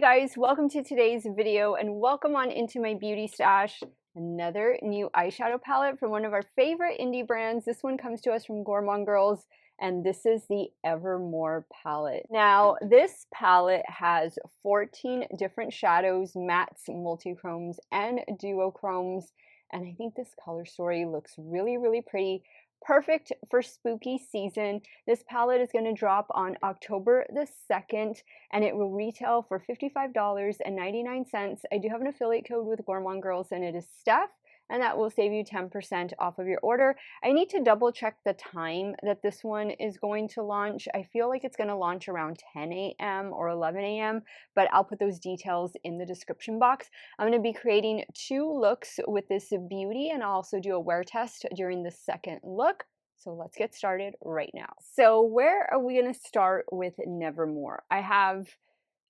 Alright guys, welcome to today's video and welcome on into my beauty stash. Another new eyeshadow palette from one of our favorite indie brands. This one comes to us from Gourmande Girls and this is the Evermore palette. Now this palette has 14 different shadows, mattes, multi-chromes, and duochromes. And I think this color story looks really pretty. Perfect for spooky season. This palette is going to drop on October the 2nd and it will retail for $55.99. I do have an affiliate code with Gourmande Girls and it is Steff, and that will save you 10% off of your order. I need to double check the time that this one is going to launch. I feel like it's going to launch around 10 a.m. or 11 a.m., but I'll put those details in the description box. I'm going to be creating 2 looks with this beauty, and I'll also do a wear test during the second look. So let's get started right now. So where are we going to start with Nevermore? I have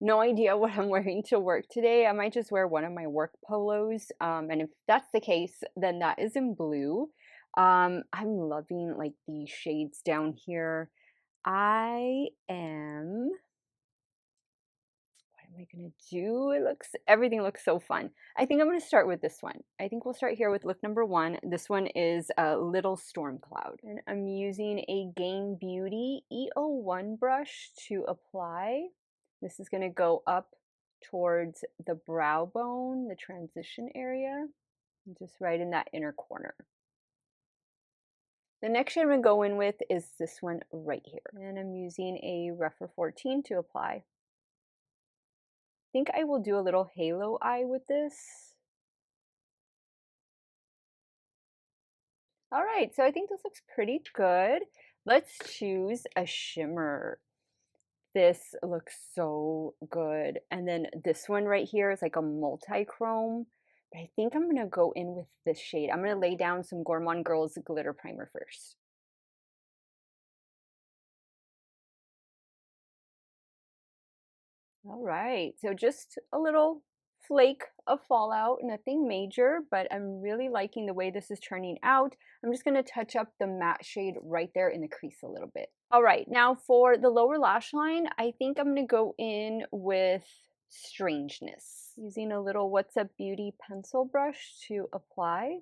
no idea what I'm wearing to work today. I might just wear one of my work polos. And if that's the case, then that is in blue. I'm loving like these shades down here. What am I gonna do? Everything looks so fun. I think I'm gonna start with this one. I think we'll start here with look number 1. This one is a Little Storm Cloud. And I'm using a Game Beauty E01 brush to apply. This is going to go up towards the brow bone, the transition area, just right in that inner corner. The next shade I'm going to go in with is this one right here. And I'm using a Rephr 14 to apply. I think I will do a little halo eye with this. All right, so I think this looks pretty good. Let's choose a shimmer. This looks so good. And then this one right here is like a multi-chrome. But I think I'm going to go in with this shade. I'm going to lay down some Gourmande Girls glitter primer first. All right, so just a little flake of fallout, nothing major, but I'm really liking the way this is turning out. I'm just going to touch up the matte shade right there in the crease a little bit. All right, now for the lower lash line, I think I'm going to go in with Strangeness, using a little What's Up Beauty pencil brush to apply.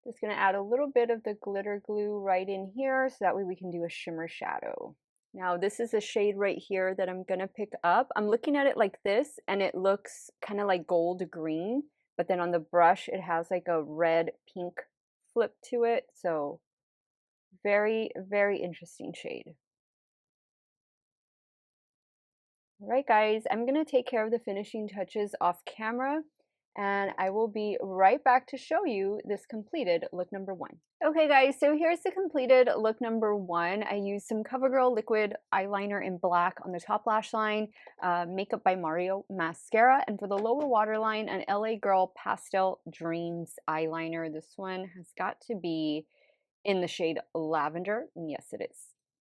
Just going to add a little bit of the glitter glue right in here so that way we can do a shimmer shadow. Now this is a shade right here that I'm going to pick up. I'm looking at it like this and it looks kind of like gold green, but then on the brush it has like a red pink flip to it. So very interesting shade. All right guys, I'm going to take care of the finishing touches off camera and I will be right back to show you this completed look number 1. Okay guys, so here's the completed look number 1. I used some CoverGirl liquid eyeliner in black on the top lash line, Makeup by Mario mascara, and for the lower waterline, an LA Girl Pastel Dreams eyeliner. This one has got to be in the shade Lavender, and yes it is.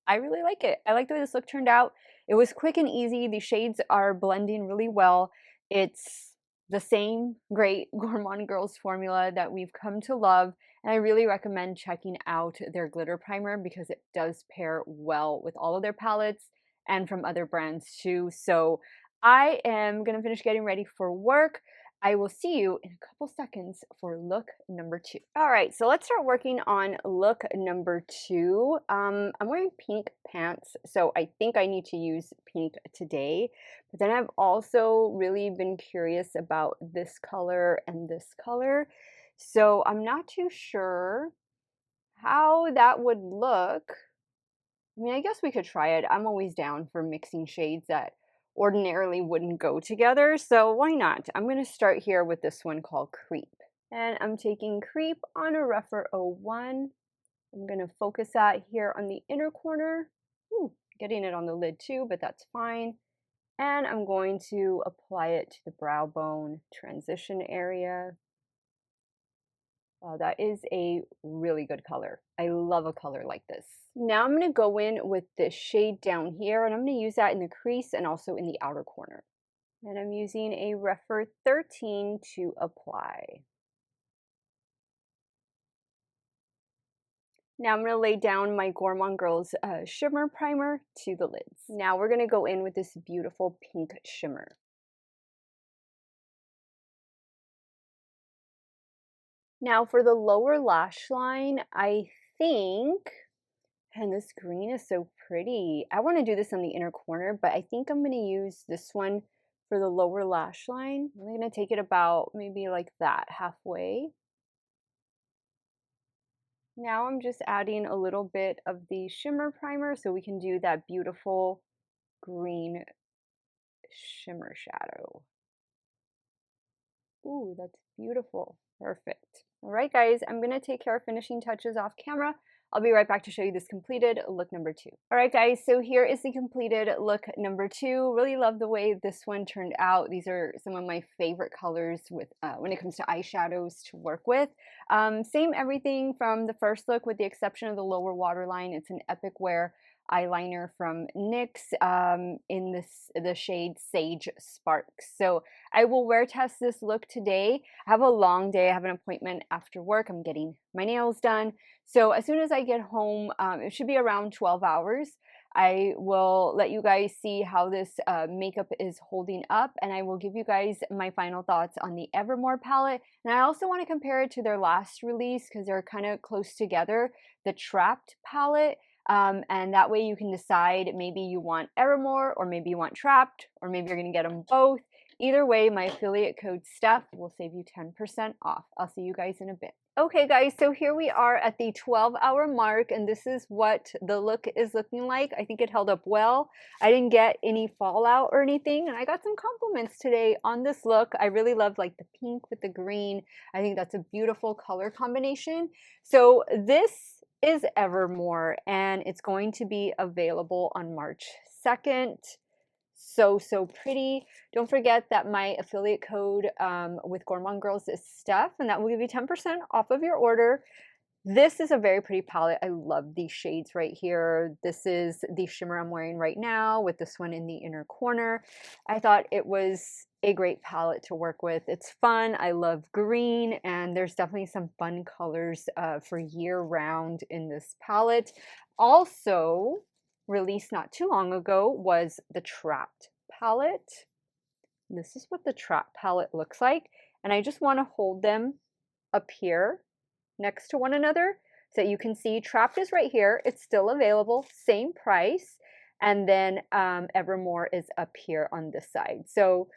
I really like it. I like the way this look turned out. It was quick and easy. The shades are blending really well. It's the same great Gourmande Girls formula that we've come to love, and I really recommend checking out their glitter primer because it does pair well with all of their palettes and from other brands too. So I am going to finish getting ready for work. I will see you in a couple seconds for look number 2. All right, so let's start working on look number 2. I'm wearing pink pants, so I think I need to use pink today. But then I've also really been curious about this color and this color. So I'm not too sure how that would look. I mean, I guess we could try it. I'm always down for mixing shades that ordinarily wouldn't go together, so why not? I'm going to start here with this one called Creep. And I'm taking Creep on a Rephr 01. I'm going to focus that here on the inner corner. Ooh, getting it on the lid too, but that's fine. And I'm going to apply it to the brow bone transition area. Wow, that is a really good color. I love a color like this. Now I'm going to go in with this shade down here, and I'm going to use that in the crease and also in the outer corner. And I'm using a Rephr 13 to apply. Now I'm going to lay down my Gourmande Girls shimmer primer to the lids. Now we're going to go in with this beautiful pink shimmer. Now for the lower lash line, I think, and this green is so pretty. I want to do this on the inner corner, but I think I'm going to use this one for the lower lash line. I'm going to take it about maybe like that, halfway. Now I'm just adding a little bit of the shimmer primer so we can do that beautiful green shimmer shadow. Ooh, that's beautiful. Perfect. All right, guys, I'm going to take care of finishing touches off camera. I'll be right back to show you this completed look number 2. All right, guys, so here is the completed look number 2. Really love the way this one turned out. These are some of my favorite colors with when it comes to eyeshadows to work with. Same everything from the first look with the exception of the lower waterline. It's an Epic Wear eyeliner from NYX in the shade Sage Sparks. So I will wear test this look today. I have a long day. I have an appointment after work. I'm getting my nails done. So as soon as I get home, it should be around 12 hours. I will let you guys see how this makeup is holding up, and I will give you guys my final thoughts on the Evermore palette. And I also want to compare it to their last release because they're kind of close together, the Trapped palette. And that way you can decide maybe you want Evermore or maybe you want Trapped or maybe you're going to get them both. Either way, my affiliate code Steff will save you 10% off. I'll see you guys in a bit. Okay guys, so here we are at the 12-hour mark and this is what the look is looking like. I think it held up well. I didn't get any fallout or anything and I got some compliments today on this look. I really love like the pink with the green. I think that's a beautiful color combination. So this is Evermore and it's going to be available on March 2nd. So pretty. Don't forget that my affiliate code with Gourmande Girls is Steff, and that will give you 10% off of your order. This is a very pretty palette. I love these shades right here. This is the shimmer I'm wearing right now with this one in the inner corner. I thought it was a great palette to work with. It's fun. I love green, and there's definitely some fun colors for year-round in this palette. Also, released not too long ago was the Trapped palette. This is what the Trapped palette looks like, and I just want to hold them up here next to one another so you can see Trapped is right here. It's still available, same price, and then Evermore is up here on this side. So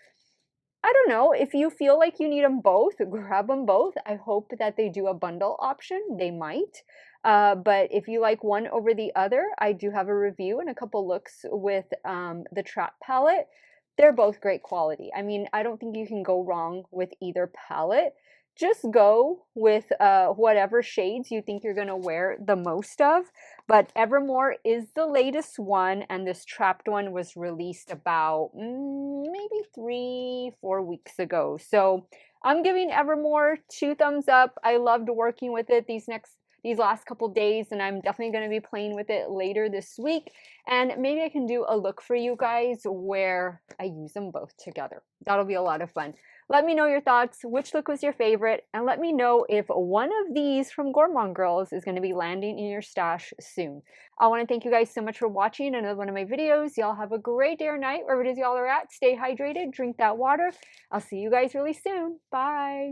I don't know, if you feel like you need them both, grab them both. I hope that they do a bundle option. They might. But if you like one over the other, I do have a review and a couple looks with the Trapped palette. They're both great quality. I mean, I don't think you can go wrong with either palette. Just go with whatever shades you think you're going to wear the most of. But Evermore is the latest one, and this Trapped one was released about maybe 3-4 weeks ago. So I'm giving Evermore 2 thumbs up. I loved working with it these last couple days, and I'm definitely going to be playing with it later this week. And maybe I can do a look for you guys where I use them both together. That'll be a lot of fun. Let me know your thoughts, which look was your favorite, and let me know if one of these from Gourmande Girls is going to be landing in your stash soon. I want to thank you guys so much for watching another one of my videos. Y'all have a great day or night, wherever it is y'all are at. Stay hydrated, drink that water. I'll see you guys really soon. Bye.